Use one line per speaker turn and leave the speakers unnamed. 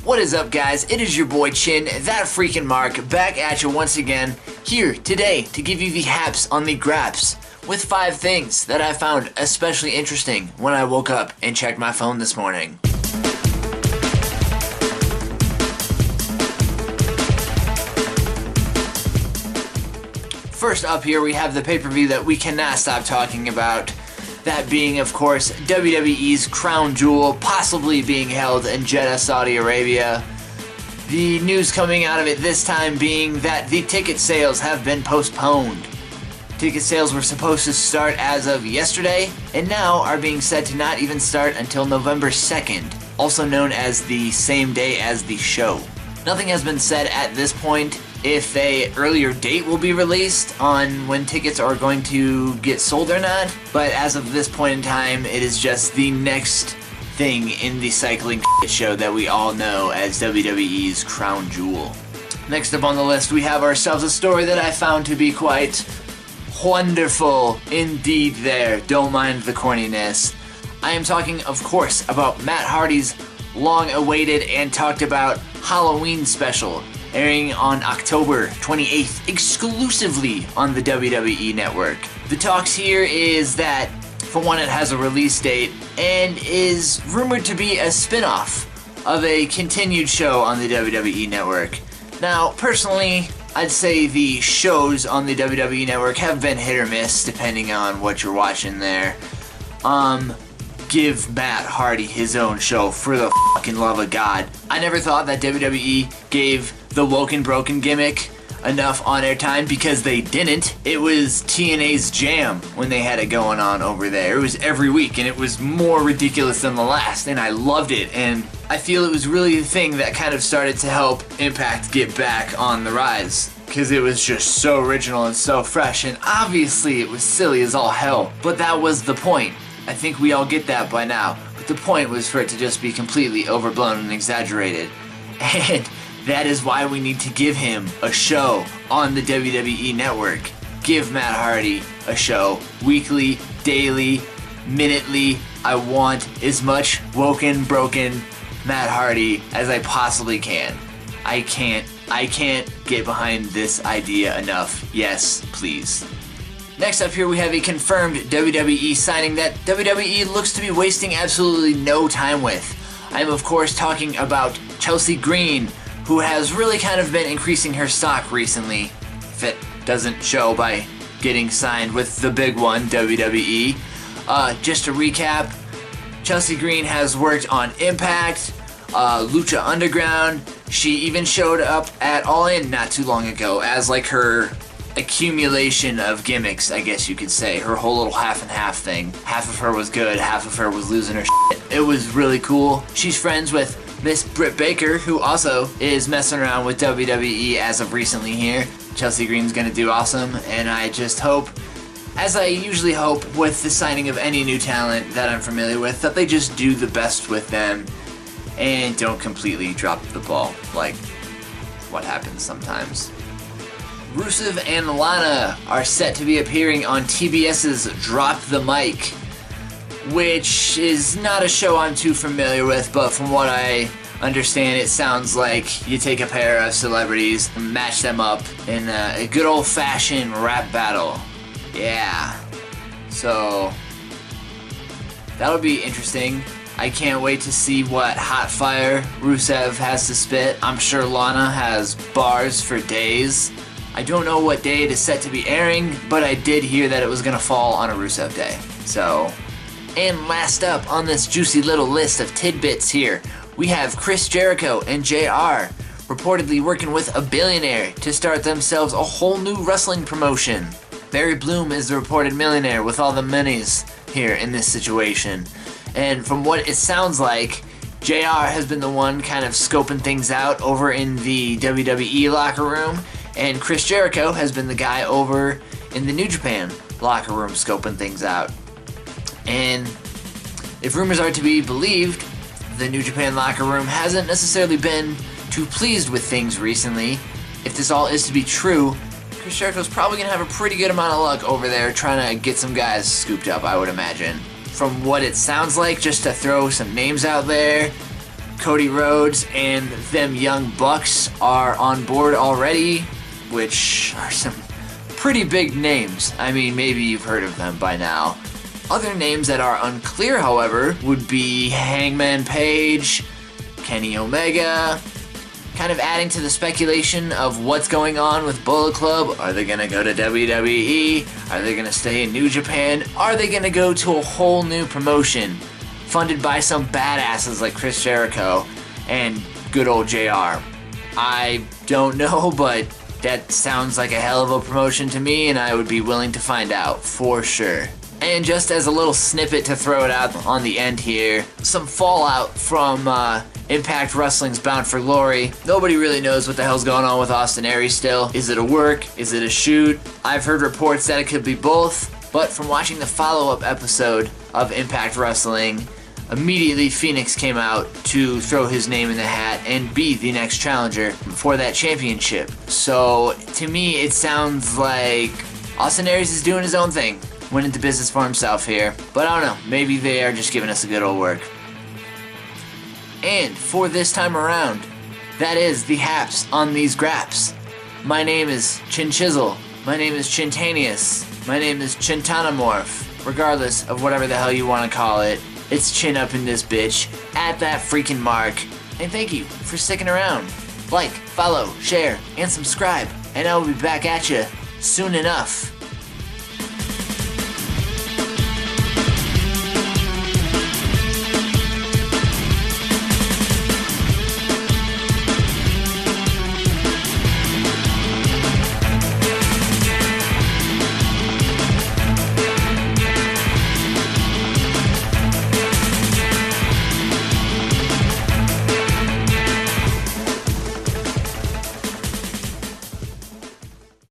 What is up, guys? It is your boy Chin, that freaking Mark, back at you once again, here today to give you the Happs on the Graps with 5 things that I found especially interesting when I woke up and checked my phone this morning. First up here, we have the pay-per-view that we cannot stop talking about. That being, of course, WWE's Crown Jewel, possibly being held in Jeddah, Saudi Arabia. The news coming out of it this time being that the ticket sales have been postponed. Ticket sales were supposed to start as of yesterday, and now are being said to not even start until November 2nd, also known as the same day as the show. Nothing has been said at this point if an earlier date will be released on when tickets are going to get sold or not, but as of this point in time, it is just the next thing in the cycling show that we all know as WWE's Crown Jewel. Next up on the list, we have ourselves a story that I found to be quite wonderful indeed there. Don't mind the corniness. I am talking, of course, about Matt Hardy's long-awaited and talked about Halloween special, airing on October 28th exclusively on the WWE Network. The talks here is that, for one, it has a release date and is rumored to be a spin-off of a continued show on the WWE Network. Now, personally, I'd say the shows on the WWE Network have been hit or miss depending on what you're watching there. Give Matt Hardy his own show, for the fucking love of God. I never thought that WWE gave the Woken Broken gimmick enough on-air time, because they didn't. It was TNA's jam when they had it going on over there. It was every week, and it was more ridiculous than the last, and I loved it, and I feel it was really the thing that kind of started to help Impact get back on the rise, because it was just so original and so fresh, and obviously it was silly as all hell, but that was the point. I think we all get that by now, but the point was for it to just be completely overblown and exaggerated, and that is why we need to give him a show on the WWE Network. Give Matt Hardy a show weekly, daily, minutely. I want as much woken, broken Matt Hardy as I possibly can. I can't get behind this idea enough. Yes, please. Next up here, we have a confirmed WWE signing that WWE looks to be wasting absolutely no time with. I am, of course, talking about Chelsea Green, who has really kind of been increasing her stock recently, if it doesn't show by getting signed with the big one, WWE. Just to recap, Chelsea Green has worked on Impact, Lucha Underground. She even showed up at All In not too long ago as like her accumulation of gimmicks, I guess you could say. Her whole little half and half thing. Half of her was good, half of her was losing her shit. It was really cool. She's friends with Miss Britt Baker, who also is messing around with WWE as of recently here. Chelsea Green's gonna do awesome, and I just hope, as I usually hope with the signing of any new talent that I'm familiar with, that they just do the best with them and don't completely drop the ball, like what happens sometimes. Rusev and Lana are set to be appearing on TBS's Drop the Mic, which is not a show I'm too familiar with, but from what I understand, it sounds like you take a pair of celebrities and match them up in a good old-fashioned rap battle. Yeah. So, that'll be interesting. I can't wait to see what hot fire Rusev has to spit. I'm sure Lana has bars for days. I don't know what day it is set to be airing, but I did hear that it was going to fall on a Rusev day. So, and last up on this juicy little list of tidbits here, we have Chris Jericho and JR reportedly working with a billionaire to start themselves a whole new wrestling promotion. Barry Bloom is the reported millionaire with all the monies here in this situation. And from what it sounds like, JR has been the one kind of scoping things out over in the WWE locker room, and Chris Jericho has been the guy over in the New Japan locker room scoping things out. And if rumors are to be believed, the New Japan locker room hasn't necessarily been too pleased with things recently. If this all is to be true, Chris Jericho's probably going to have a pretty good amount of luck over there trying to get some guys scooped up, I would imagine. From what it sounds like, just to throw some names out there, Cody Rhodes and them Young Bucks are on board already, which are some pretty big names. I mean, maybe you've heard of them by now. Other names that are unclear, however, would be Hangman Page, Kenny Omega, kind of adding to the speculation of what's going on with Bullet Club. Are they going to go to WWE? Are they going to stay in New Japan? Are they going to go to a whole new promotion funded by some badasses like Chris Jericho and good old JR? I don't know, but that sounds like a hell of a promotion to me, and I would be willing to find out for sure. And just as a little snippet to throw it out on the end here, some fallout from Impact Wrestling's Bound for Glory. Nobody really knows what the hell's going on with Austin Aries still. Is it a work? Is it a shoot? I've heard reports that it could be both, but from watching the follow-up episode of Impact Wrestling, immediately Phoenix came out to throw his name in the hat and be the next challenger for that championship. So to me, it sounds like Austin Aries is doing his own thing, went into business for himself here. But I don't know, maybe they are just giving us a good old work. And for this time around, that is the Happs on these Graps. My name is Chin Chisel. My name is Chintanius. My name is Chintanamorph. Regardless of whatever the hell you want to call it, it's chin up in this bitch at that freaking mark. And thank you for sticking around. Like, follow, share, and subscribe. And I will be back at you soon enough.